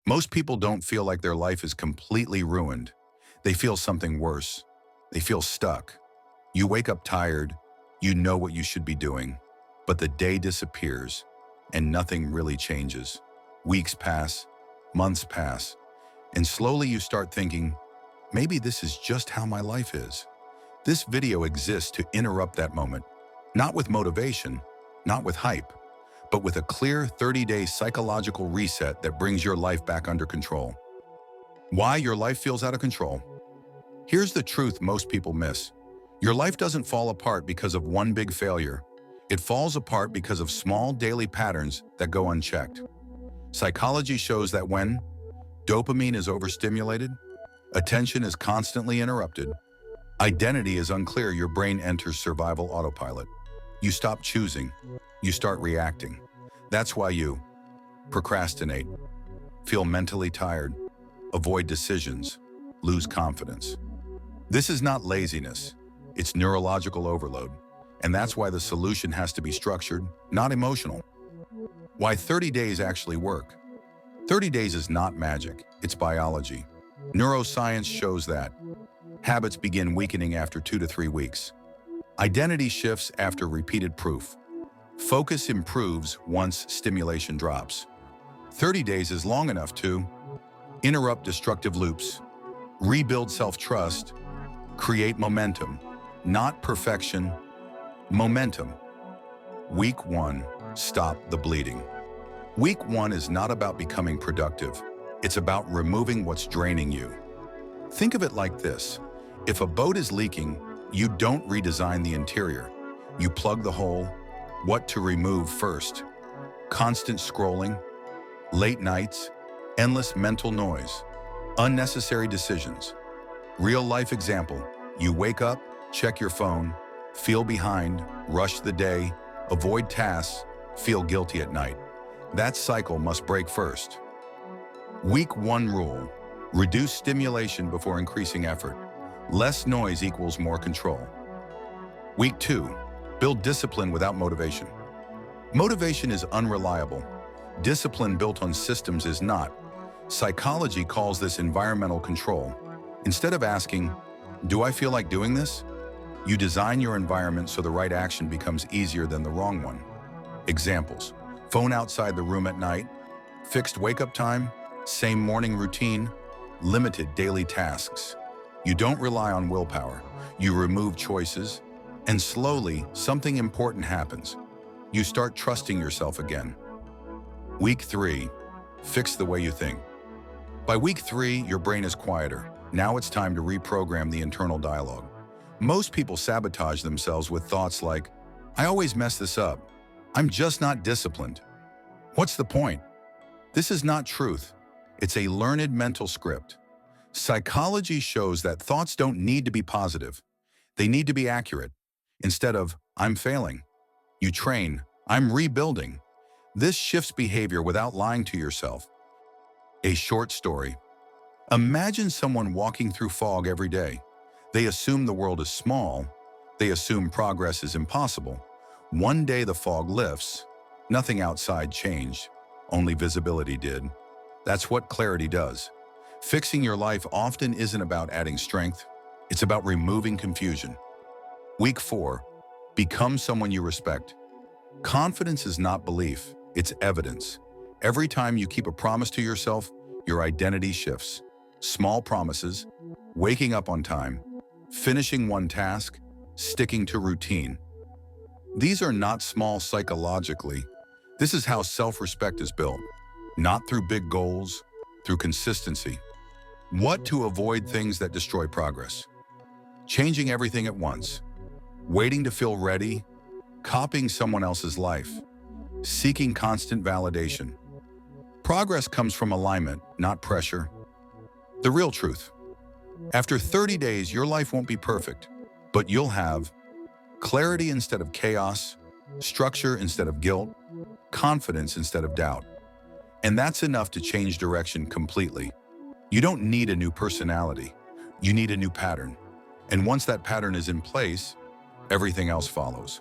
Most people don't feel like their life is completely ruined. They feel something worse. They feel stuck. You wake up tired, you know what you should be doing, but the day disappears and nothing really changes. Weeks pass, months pass, and slowly you start thinking, maybe this is just how my life is. This video exists to interrupt that moment, not with motivation, not with hype, but with a clear 30-day psychological reset that brings your life back under control. Why your life feels out of control? Here's the truth most people miss. Your life doesn't fall apart because of one big failure. It falls apart because of small daily patterns that go unchecked. Psychology shows that when dopamine is overstimulated, attention is constantly interrupted, identity is unclear, your brain enters survival autopilot. You stop choosing, you start reacting. That's why you procrastinate, feel mentally tired, avoid decisions, lose confidence. This is not laziness, it's neurological overload. And that's why the solution has to be structured, not emotional. Why 30 days actually work. 30 days is not magic, it's biology. Neuroscience shows that habits begin weakening after 2 to 3 weeks. Identity shifts after repeated proof. Focus improves once stimulation drops. 30 days is long enough to interrupt destructive loops, rebuild self-trust, create momentum, not perfection, momentum. Week 1, stop the bleeding. Week 1 is not about becoming productive. It's about removing what's draining you. Think of it like this. If a boat is leaking, you don't redesign the interior. You plug the hole. What to remove first? Constant scrolling, late nights, endless mental noise, unnecessary decisions. Real life example, you wake up, check your phone, feel behind, rush the day, avoid tasks, feel guilty at night. That cycle must break first. Week 1 rule, reduce stimulation before increasing effort. Less noise equals more control. Week 2, build discipline without motivation. Motivation is unreliable. Discipline built on systems is not. Psychology calls this environmental control. Instead of asking, do I feel like doing this? You design your environment so the right action becomes easier than the wrong one. Examples, phone outside the room at night, fixed wake-up time, same morning routine, limited daily tasks. You don't rely on willpower. You remove choices, and slowly, something important happens. You start trusting yourself again. Week 3, fix the way you think. By week 3, your brain is quieter. Now it's time to reprogram the internal dialogue. Most people sabotage themselves with thoughts like, I always mess this up. I'm just not disciplined. What's the point? This is not truth. It's a learned mental script. Psychology shows that thoughts don't need to be positive. They need to be accurate. Instead of, I'm failing, you train, I'm rebuilding. This shifts behavior without lying to yourself. A short story. Imagine someone walking through fog every day. They assume the world is small. They assume progress is impossible. One day the fog lifts. Nothing outside changed. Only visibility did. That's what clarity does. Fixing your life often isn't about adding strength. It's about removing confusion. Week 4, become someone you respect. Confidence is not belief, it's evidence. Every time you keep a promise to yourself, your identity shifts. Small promises, waking up on time, finishing one task, sticking to routine. These are not small psychologically. This is how self-respect is built. Not through big goals, through consistency. What to avoid things that destroy progress. Changing everything at once. Waiting to feel ready. Copying someone else's life. Seeking constant validation. Progress comes from alignment, not pressure. The real truth. After 30 days, your life won't be perfect, but you'll have clarity instead of chaos, structure instead of guilt, confidence instead of doubt. And that's enough to change direction completely. You don't need a new personality. You need a new pattern. And once that pattern is in place, everything else follows.